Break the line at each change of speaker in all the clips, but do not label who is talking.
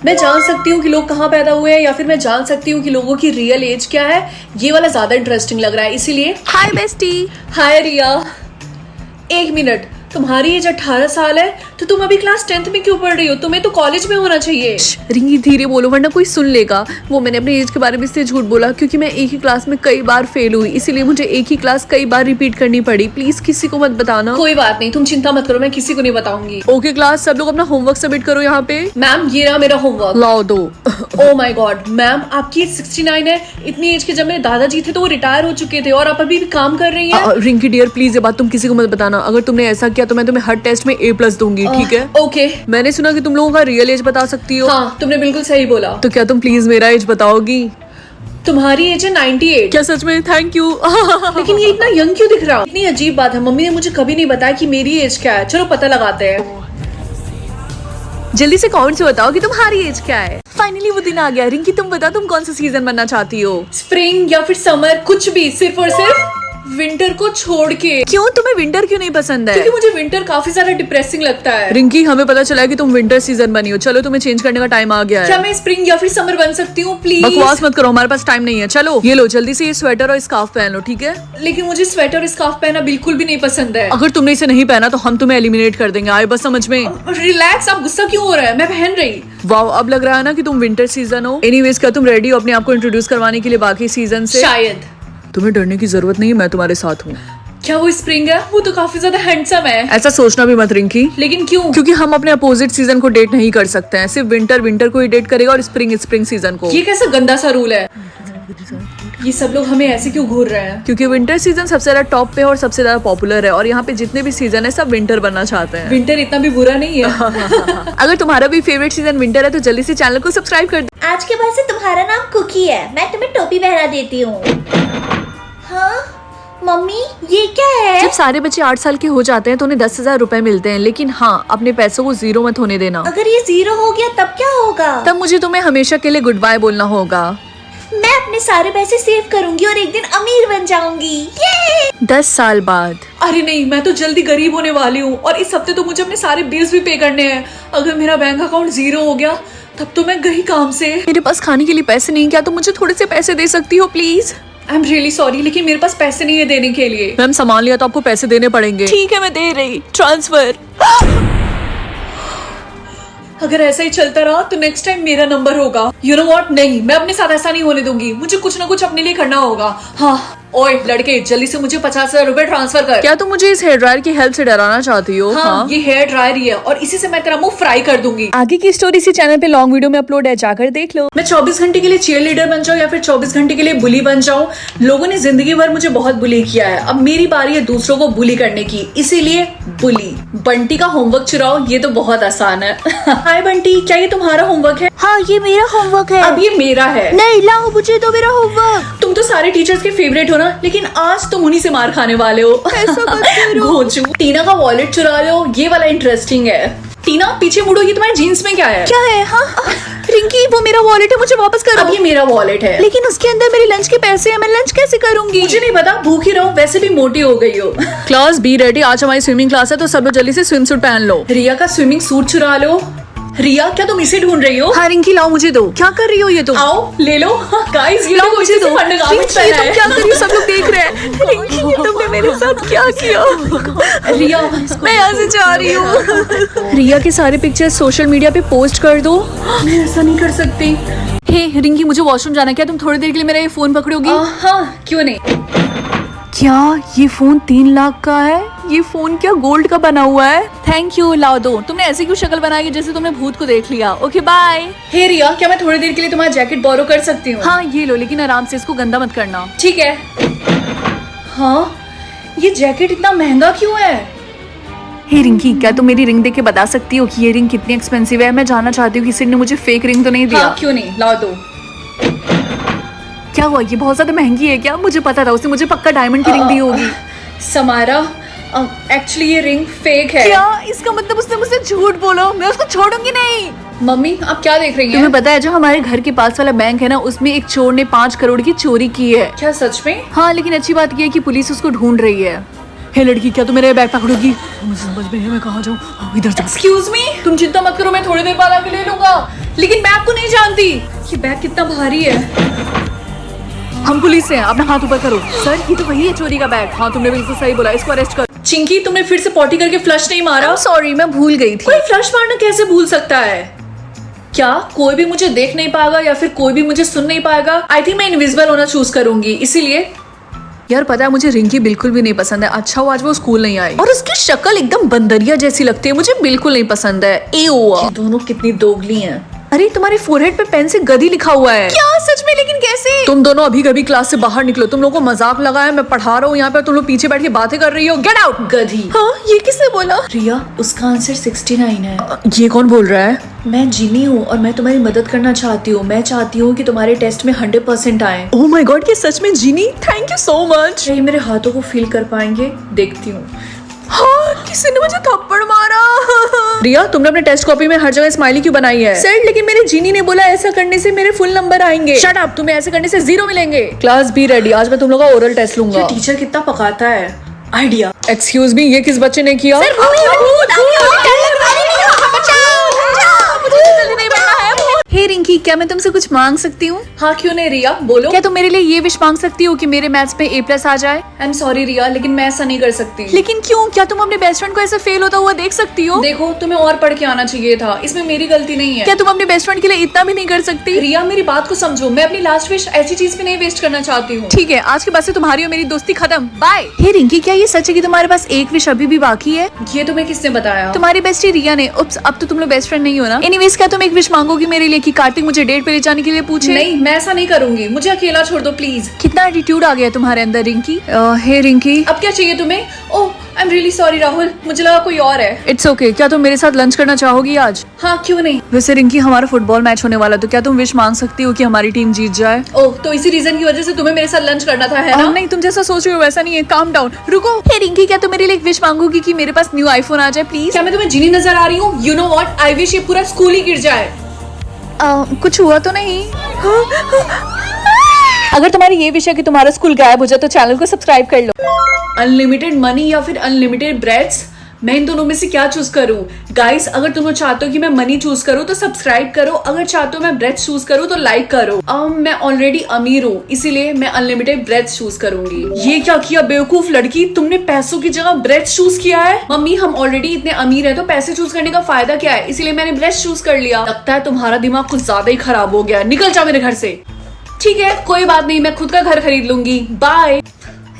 मैं जान सकती हूँ कि लोग कहाँ पैदा हुए हैं, या फिर मैं जान सकती हूँ कि लोगों की रियल एज क्या है। ये वाला ज्यादा इंटरेस्टिंग लग रहा है, इसीलिए।
हाय बेस्टी।
हाय रिया, एक मिनट, तुम्हारी एज 18 साल है तो तुम अभी क्लास 10th में क्यों पढ़ रही हो? तुम्हें तो कॉलेज में होना चाहिए।
रिंकी धीरे बोलो वरना कोई सुन लेगा। वो मैंने अपनी एज के बारे में इसलिए झूठ बोला क्योंकि मैं एक ही क्लास में कई बार फेल हुई, इसीलिए मुझे एक ही क्लास कई बार रिपीट करनी पड़ी। प्लीज किसी को मत बताना।
कोई बात नहीं, तुम चिंता मत करो, मैं किसी को नहीं बताऊंगी।
ओके क्लास, सब लोग अपना होमवर्क सबमिट करो यहाँ पे।
मैम ये रहा मेरा होमवर्क।
लाओ दो।
ओ माय गॉड मैम, आपकी एज 69 है। इतनी एज के जब मेरे दादाजी थे तो वो रिटायर हो चुके थे और आप अभी भी काम कर रही हैं।
रिंकी डियर प्लीज ये बात तुम किसी को मत बताना। अगर तुमने ऐसा किया तो मैं तुम्हें हर टेस्ट में A+ दूंगी, ठीक है?
ओके।
मैंने सुना कि तुम लोगों का रियल एज बता सकती हो।
हाँ, तुमने बिल्कुल सही बोला।
तो क्या तुम प्लीज मेरा एज बताओगी?
तुम्हारी एज है 98।
क्या सच में? Thank you.
लेकिन ये इतना यंग क्यों दिख रहा है? इतनी अजीब बात है, मम्मी ने मुझे कभी नहीं बताया कि मेरी एज क्या है। चलो पता लगाते हैं।
जल्दी से कमेंट से बताओ कि तुम्हारी एज क्या है। फाइनली वो दिन आ गया। रिंकी तुम बताओ तुम कौन सा सीजन बनना चाहती हो?
स्प्रिंग या फिर समर, कुछ भी, सिर्फ और सिर्फ विंटर को छोड़ के।
क्यों, तुम्हें विंटर क्यों नहीं पसंद है?
क्योंकि मुझे विंटर काफी ज्यादा डिप्रेसिंग लगता है।
रिंकी हमें पता चला है कि तुम विंटर सीजन बनी हो। चलो तुम्हें चेंज करने का टाइम आ गया है।
क्या मैं स्प्रिंग या फिर समर बन सकती हूँ प्लीज?
बकवास मत करो, हमारे पास टाइम नहीं है। चलो ये लो जल्दी से ये स्वेटर और स्कार्फ पहन लो, ठीक है?
लेकिन मुझे स्वेटर और स्कार्फ पहनना बिल्कुल भी नहीं पसंद है।
अगर तुमने इसे नहीं पहना तो हम तुम्हें एलिमिनेट कर देंगे। आए बस समझ में?
रिलैक्स, आप गुस्सा क्यों हो रहा है? मैं पहन रही।
वाओ, अब लग रहा है ना कि तुम विंटर सीजन हो। एनीवेज क्या तुम रेडी हो अपने आप को इंट्रोड्यूस करवाने के लिए बाकी सीजन से?
शायद।
तुम्हें डरने की जरूरत नहीं है, मैं तुम्हारे साथ हूँ।
क्या वो स्प्रिंग है? वो तो काफी ज्यादा हैंडसम है।
ऐसा सोचना भी मत रिंकी।
लेकिन क्यों?
क्योंकि हम अपने अपोजिट सीजन को डेट नहीं कर सकते हैं। सिर्फ विंटर को ही डेट करेगा और स्प्रिंग सीजन को।
ये कैसा गंदा सा रूल है? ये सब लोग हमें ऐसे क्यों घूर रहे हैं?
क्योंकि विंटर सीजन सबसे ज्यादा टॉप पे है और सबसे ज्यादा पॉपुलर है, और यहाँ पे जितने भी सीजन है सब विंटर बनना चाहते हैं।
विंटर इतना भी बुरा नहीं है।
अगर तुम्हारा भी फेवरेट सीजन विंटर है तो जल्दी से चैनल को सब्सक्राइब कर दो।
आज के बाद से तुम्हारा नाम कुकी है। मैं तुम्हें टोपी पहना देती हूँ। हाँ मम्मी, ये क्या है?
जब सारे बच्चे 8 साल के हो जाते हैं तो उन्हें 10,000 रुपए मिलते हैं, लेकिन हाँ अपने पैसों को जीरो मत होने देना।
अगर ये जीरो हो गया तब क्या होगा?
तब मुझे तुम्हें हमेशा के लिए गुड बाय बोलना होगा।
मैं अपने सारे पैसे सेव करूंगी और एक दिन अमीर बन जाऊंगी। ये
10 साल बाद।
अरे नहीं, मैं तो जल्दी गरीब होने वाली हूँ और इस हफ्ते तो मुझे अपने सारे बिल्स भी पे करने हैं। अगर मेरा बैंक अकाउंट जीरो हो गया तब तो मैं गई काम से।
मेरे पास खाने के लिए पैसे नहीं, क्या तुम मुझे थोड़े से पैसे दे सकती हो please?
I am really sorry, लेकिन मेरे पास पैसे नहीं है देने के लिए।
मैम सामान लिया तो आपको पैसे देने पड़ेंगे। ठीक है मैं दे रही। ट्रांसफर।
अगर ऐसा ही चलता रहा तो नेक्स्ट टाइम मेरा नंबर होगा। यू नो व्हाट, नहीं, मैं अपने साथ ऐसा नहीं होने दूंगी। मुझे कुछ ना कुछ अपने लिए करना होगा। हाँ ओए लड़के, जल्दी से मुझे 50,000 रुपए ट्रांसफर कर।
क्या तुम मुझे इस हेयर ड्रायर की हेल्प से डराना चाहती हो?
हाँ, ये हेयर ड्रायर ही है और इसी से मैं तेरा मुंह फ्राई कर दूंगी।
आगे की स्टोरी इसी चैनल पे लॉन्ग वीडियो में अपलोड है, जाकर देख लो।
मैं 24 घंटे के लिए चीयर लीडर बन जाऊं या फिर 24 घंटे के लिए बुली बन जाऊं, लोगों ने जिंदगी भर मुझे बहुत बुली किया है। अब मेरी बारी है दूसरों को बुली करने की, इसीलिए बुली। बंटी का होमवर्क चुराओ, ये तो बहुत आसान है। हाय बंटी, क्या ये तुम्हारा होमवर्क है?
हाँ ये मेरा होमवर्क है।
अब ये मेरा है।
नहीं लाओ, मुझे तो मेरा होमवर्क।
तुम तो सारे टीचर्स के फेवरेट हो ना, लेकिन आज तुम उन्हीं से मार खाने वाले हो।
ऐसा मत करो।
घोंचू। टीना का वॉलेट चुरा लो, ये वाला इंटरेस्टिंग है। टीना पीछे मुड़ो, ये तुम्हारे जीन्स में क्या है?
क्या है? हाँ रिंकी, वो मेरा वॉलेट है, मुझे वापस करो।
अब ये मेरा वॉलेट है,
लेकिन उसके अंदर मेरे लंच के पैसे हैं। मैं लंच कैसे करूंगी?
मुझे नहीं पता, भूखी रहो, वैसे भी मोटी हो गई हो।
क्लास बी रेडी, आज हमारी स्विमिंग क्लास है तो सब लोग जल्दी से स्विम सूट पहन लो।
रिया का स्विमिंग सूट चुरा लो। रिया, क्या तुम इसे ढूंढ रही हो?
हाँ रिंकी लाओ, मुझे दो। क्या कर रही हो ये तुम?
आओ ले लो। गाइस ये
लाओ
देखो,
मुझे
इसी
दो।
से अंडरगारमेंट्स
रिंकी,
पहना
तुम
है।
क्या कर रही हो? सब लोग देख रहे हैं। रिंकी ये तुमने मेरे साथ क्या किया?
रिया,
मैं यहाँ से जा रही हूँ। रिया के सारे पिक्चर्स सोशल मीडिया पे पोस्ट कर दो।
मैं ऐसा नहीं कर सकती।
हे रिंकी, मुझे वॉशरूम जाना है, क्या तुम थोड़ी देर के लिए मेरा ये फोन पकड़ोगी?
हाँ क्यों नहीं।
क्या ये फोन 3 लाख का है? ये फोन क्या गोल्ड का बना हुआ है? थैंक यू, लाओ दो। तुमने ऐसी क्यों शक्ल बनाई है जैसे तुमने भूत को देख लिया? Okay bye.
हे रिया, क्या मैं थोड़ी देर के लिए तुम्हारा जैकेट बोरो कर सकती हूँ?
हाँ ये लो, लेकिन आराम से, इसको गंदा मत करना।
ठीक है। हाँ ये जैकेट इतना महंगा क्यों है?
हे रिंकी, क्या तुम मेरी रिंग देख के बता सकती हो कि ये रिंग कितनी एक्सपेंसिव है? मैं जानना चाहती हूँ किसी ने मुझे फेक रिंग तो नहीं दिया।
हाँ, क्यों नहीं, लाओ दो।
क्या हुआ, ये बहुत ज्यादा महंगी है क्या? मुझे पता था, उसने मुझे पक्का डायमंड की रिंग दी होगी।
समारा, एक्चुअली ये रिंग फेक है।
क्या? इसका मतलब उसने मुझसे झूठ बोला। मैं उसको छोड़ूंगी नहीं।
मम्मी आप क्या देख रही हैं?
तुम्हें पता है जो हमारे घर के पास वाला बैंक है ना, उसमें एक चोर ने 5 करोड़ की चोरी की है।
क्या सच में?
हाँ, लेकिन अच्छी बात यह है कि पुलिस उसको ढूंढ रही है। हे लड़की, क्या तू मेरा बैग पकड़ोगी? मुझे समझ में नहीं मैं कहाँ जाऊँ। इधर जा।
एक्सक्यूज मी, तुम चिंता मत करो, मैं थोड़ी देर बाद आके ले लूंगा। लेकिन मैं आपको नहीं जानती। ये बैग कितना भारी है।
हम पुलिस से हैं, अपना हाथ ऊपर करो। सर, ये तो वही है चोरी का बैग। हाँ, तुमने बिल्कुल सही बोला, इसको अरेस्ट कर।
चिंकी, तुमने फिर से पॉटी करके फ्लश नहीं मारा?
सॉरी, मैं भूल गई थी।
कोई फ्लश मारना कैसे भूल सकता है? क्या कोई भी मुझे देख नहीं पाएगा या फिर कोई भी मुझे सुन नहीं पाएगा? आई थिंक मैं इनविजिबल होना चूज करूंगी, इसीलिए।
यार पता है, मुझे रिंकी बिल्कुल भी नहीं पसंद है। अच्छा हुआ आज वो स्कूल नहीं आई। और उसकी शक्ल एकदम बंदरिया जैसी लगती है, मुझे बिल्कुल नहीं पसंद है।
ये दोनों कितनी दोगली हैं।
अरे, तुम्हारे फोरहेड पे पेन से गधी लिखा हुआ है। क्या सच में? लेकिन कैसे? तुम दोनों अभी कभी क्लास से बाहर निकलो। तुम लोगों को मजाक लगा है, मैं पढ़ा रहा हूँ यहाँ पे, तुम लोग पीछे बैठ के बातें कर रही हो। Get out.
गधी।
हाँ, ये किसने बोला?
रिया, उसका आंसर 69 है।
ये कौन बोल रहा है?
मैं जिनी हूँ और मैं तुम्हारी मदद करना चाहती हूँ। मैं चाहती हूँ कि तुम्हारे टेस्ट में 100% आए।
ओह माय गॉड, ये सच में genie? Thank you so much.
ये मेरे हाथों को फील कर पाएंगे? देखती हूँ।
हाँ, किसी ने मुझे थप्पड़ मारा। रिया, तुमने अपने टेस्ट कॉपी में हर जगह स्माइली क्यों बनाई है? सर, लेकिन मेरे जीनी ने बोला ऐसा करने से मेरे फुल नंबर आएंगे। शट अप, तुम्हें ऐसे करने से 0 मिलेंगे। क्लास बी रेडी, आज मैं तुम लोगों का ओरल टेस्ट लूंगा।
ये टीचर कितना पकाता है। आइडिया।
एक्सक्यूज मी, ये किस बच्चे ने किया? हे रिंकी, क्या मैं तुमसे कुछ मांग सकती हूँ?
हाँ, क्यों नहीं रिया, बोलो।
क्या तुम मेरे लिए ये विश मांग सकती हो कि मेरे मैथ्स में A+ आ जाए?
आई एम सॉरी रिया, लेकिन मैं ऐसा नहीं कर सकती।
लेकिन क्यों? क्या तुम अपने बेस्ट फ्रेंड को ऐसे फेल होता हुआ देख सकती हो?
देखो, तुम्हें और पढ़ के आना चाहिए था, इसमें मेरी गलती नहीं है।
क्या तुम अपने बेस्ट फ्रेंड के लिए इतना भी नहीं कर सकती?
रिया, मेरी बात को समझो, मैं अपनी लास्ट विश ऐसी चीज पे नहीं वेस्ट करना चाहती हूँ।
ठीक है, आज के बाद से तुम्हारी और मेरी दोस्ती खत्म। बाय। हे रिंकी, क्या ये सच है कि तुम्हारे पास एक विश अभी भी बाकी है?
ये तुम्हें किसने बताया?
तुम्हारी बेस्टी रिया ने। उप्स, अब तो तुम लोग बेस्ट फ्रेंड नहीं हो ना। एनीवेज, क्या तुम एक विश मांगोगी मेरे लिए कि कार्तिक मुझे डेट पे ले जाने के लिए पूछे?
नहीं, मैं ऐसा नहीं करूंगी, मुझे अकेला छोड़ दो प्लीज।
कितना एटीट्यूड आ गया तुम्हारे अंदर रिंकी। हे रिंकी,
अब क्या चाहिए तुम्हें? Oh, I am really sorry Rahul, मुझे लगा कोई और है।
It's okay. क्या तुम मेरे साथ लंच करना चाहोगी आज?
हाँ, क्यों नहीं।
वैसे रिंकी, हमारा फुटबॉल मैच होने वाला, तो क्या तुम विश मांग सकती हो कि हमारी टीम जीत जाए?
ओह, तो इसी रीजन की वजह से तुम्हें मेरे साथ लंच करना था, है ना?
नहीं, तुम जैसा सोच रही हो वैसा नहीं है। Calm down. रुको। हे रिंकी, क्या तुम मेरे लिए एक विश मांगोगी कि मेरे पास न्यू आईफोन आ जाए प्लीज?
क्या मैं तुम्हें जीनी नजर आ रही हूँ? You know what, I wish ये पूरा स्कूल ही गिर जाए।
कुछ हुआ तो नहीं? अगर तुम्हारी ये विषय कि तुम्हारा स्कूल गायब हो जाए तो चैनल को सब्सक्राइब कर लो।
अनलिमिटेड मनी या फिर अनलिमिटेड ब्रेड्स, मैं इन दोनों में से क्या चूज करूं? गाइस, अगर तुम लोग चाहते हो कि मैं मनी चूज करूं तो सब्सक्राइब करो, अगर चाहते हो मैं ब्रेड्स चूज करूं तो लाइक करो। मैं ऑलरेडी अमीर हूं, इसीलिए मैं अनलिमिटेड ब्रेड्स चूज करूंगी। ये क्या किया बेवकूफ लड़की, तुमने पैसों की जगह ब्रेड्स चूज किया है। मम्मी, हम ऑलरेडी इतने अमीर हैं तो पैसे चूज करने का फायदा क्या है, इसीलिए मैंने ब्रेड्स चूज कर लिया। लगता है तुम्हारा दिमाग कुछ ज्यादा ही खराब हो गया। निकल जाओ मेरे घर से। ठीक है, कोई बात नहीं, मैं खुद का घर खरीद लूंगी। बाय।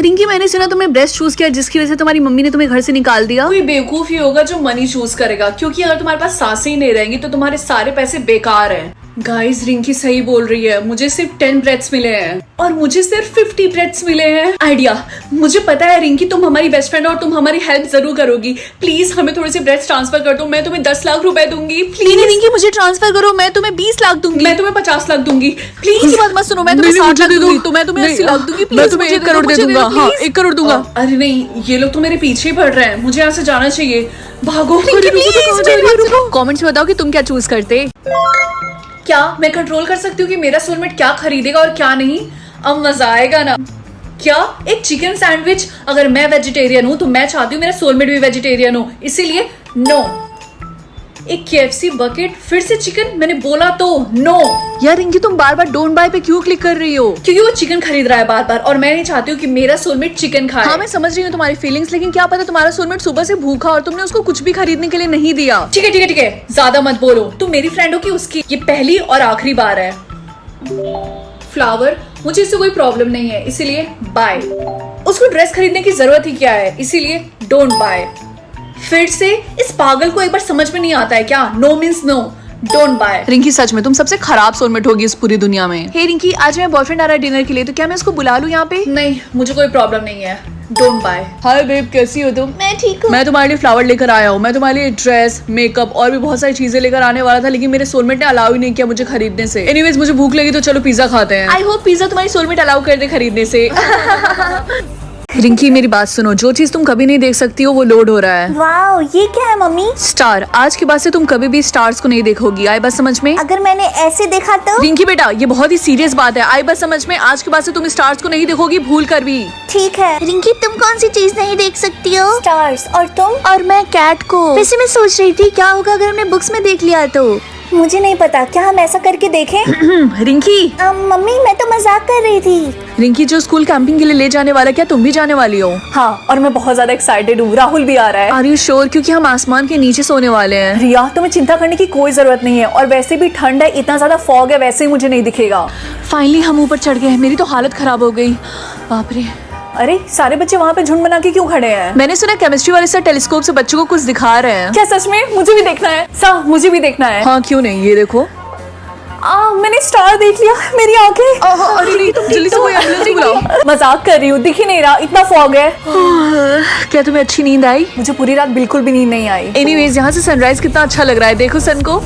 रिंकी, मैंने सुना तुमने ब्रेस्ट चूज किया जिसकी वजह से तुम्हारी मम्मी ने तुम्हें घर से निकाल दिया।
कोई बेवकूफ ही होगा जो मनी चूज करेगा, क्योंकि अगर तुम्हारे पास सांसें ही नहीं रहेंगी तो तुम्हारे सारे पैसे बेकार हैं। गाइस, रिंकी सही बोल रही है, मुझे सिर्फ 10 ब्रेड्स मिले हैं और मुझे सिर्फ 50 ब्रेड्स मिले हैं। आइडिया, मुझे पता है रिंकी तुम हमारी बेस्ट फ्रेंड और तुम हमारी हेल्प जरूर करोगी। प्लीज हमें थोड़े से ब्रेड्स ट्रांसफर कर दो, मैं तुम्हें 10 लाख रुपए दूंगी। प्लीज
रिंकी, मुझे ट्रांसफर करो, मैं तुम्हें 20 लाख दूंगी।
मैं तुम्हें 50 लाख दूंगी। प्लीज
इसकी बात मत सुनो, मैं तुम्हें 60 लाख दूंगी, तो मैं तुम्हें 80 लाख दूंगी।
मैं तुम्हें 1 करोड़ दे दूंगा।
हाँ, 1 करोड़ दूंगा।
अरे नहीं, ये लोग तो मेरे पीछे ही पड़ रहे हैं, मुझे यहाँ से जाना चाहिए। भागो।
कमेंट्स में बताओ कि तुम क्या चूज करते।
क्या मैं कंट्रोल कर सकती हूँ कि मेरा सोलमेट क्या खरीदेगा और क्या नहीं? अब मजा आएगा ना। क्या एक चिकन सैंडविच? अगर मैं वेजिटेरियन हूँ तो मैं चाहती हूँ मेरा सोलमेट भी वेजिटेरियन हो, इसीलिए नो। एक KFC बकेट, फिर से चिकन, मैंने बोला तो नो।
यार रिंकी, तुम बार बार डोंट बाय पे क्यों क्लिक कर रही हो?
क्योंकि वो चिकन खरीद रहा है बार बार और मैं नहीं चाहती हूँ कि मेरा सोलमेट चिकन खाए।
हाँ, मैं समझ रही हूँ तुम्हारी फीलिंग्स, लेकिन क्या पता तुम्हारा सोलमेट सुबह से भूखा और तुमने उसको कुछ भी खरीदने के लिए नहीं दिया।
ठीक है ठीक है ठीक है, ज्यादा मत बोलो। तुम मेरी फ्रेंड हो कि उसकी? ये पहली और आखिरी बार है। फ्लावर, मुझे इससे कोई प्रॉब्लम नहीं है, इसीलिए बाय। उसको ड्रेस खरीदने की जरूरत ही क्या है, इसीलिए डोंट बाय। फिर से इस पागल को एक बार समझ में नहीं आता है क्या? No means no, don't buy.
Rinki, सच में तुम सबसे खराब सोलमेट होगी इस पूरी दुनिया में। हे रिंकी, आज मेरा बॉयफ्रेंड आ रहा है डिनर के लिए, तो क्या मैं उसको बुला लूं यहाँ पे?
नहीं, मुझे कोई प्रॉब्लम नहीं है, डोंट बाय।
हाय बेब, कैसी हो तुम?
मैं ठीक हूँ।
मैं तुम्हारे लिए फ्लावर लेकर आया हूँ। मैं तुम्हारे लिए ड्रेस, मेकअप और भी बहुत सारी चीजें लेकर आने वाला था, लेकिन मेरे सोलमेट ने अलाउ ही नहीं किया मुझे खरीदने से। एनीवेज, मुझे भूख लगी तो चलो पिज्जा खाते हैं। आई होप पिज्जा तुम्हारी सोलमेट अलाउ कर दे खरीदने से। रिंकी मेरी बात सुनो, जो चीज तुम कभी नहीं देख सकती हो वो लोड हो रहा है।
वाओ, ये क्या है मम्मी?
स्टार, आज के बाद से तुम कभी भी स्टार्स को नहीं देखोगी, आई बात समझ में?
अगर मैंने ऐसे देखा तो?
रिंकी बेटा, ये बहुत ही सीरियस बात है, आई बात समझ में? आज के बाद से तुम स्टार्स को नहीं देखोगी, भूल कर भी।
ठीक है। रिंकी, तुम कौन सी चीज नहीं देख सकती हो? स्टार्स। और तुम? और मैं कैट को। वैसे मैं सोच रही थी क्या होगा अगर हमने बुक्स में देख लिया तो। मुझे नहीं पता, क्या हम ऐसा करके देखें?
रिंकी।
मम्मी, मैं तो मजाक कर रही थी।
रिंकी, जो स्कूल कैंपिंग के लिए ले जाने वाला, क्या तुम भी जाने वाली हो?
हाँ, और मैं बहुत ज्यादा एक्साइटेड हूँ। राहुल भी आ रहा है।
Are you sure? क्योंकि हम आसमान के नीचे सोने वाले हैं।
रिया, तुम्हें चिंता करने की कोई जरूरत नहीं है, और वैसे भी ठंड है, इतना ज्यादा फॉग है, वैसे ही मुझे नहीं दिखेगा।
फाइनली हम ऊपर चढ़ गए, मेरी तो हालत खराब हो गई। बाप रे।
अरे, सारे बच्चे वहाँ पे झुंड बना के क्यों खड़े हैं?
मैंने सुना केमिस्ट्री वाले सर टेलीस्कोप से बच्चों को कुछ दिखा रहे हैं।
क्या सच में? मुझे भी देखना है। मुझे भी देखना है।
हाँ, क्यों नहीं, ये देखो।
मैंने स्टार देख लिया, मेरी आंखें।
अरे नहीं, तुम जल्दी से कोई एम्बुलेंस बुलाओ।
मजाक कर रही हूँ, दिख ही नहीं रहा, इतना फॉग है।
क्या तुम्हें अच्छी नींद आई?
मुझे पूरी रात बिल्कुल भी नींद नहीं आई।
एनीवेज, यहाँ से सनराइज कितना अच्छा लग रहा है, देखो सन को।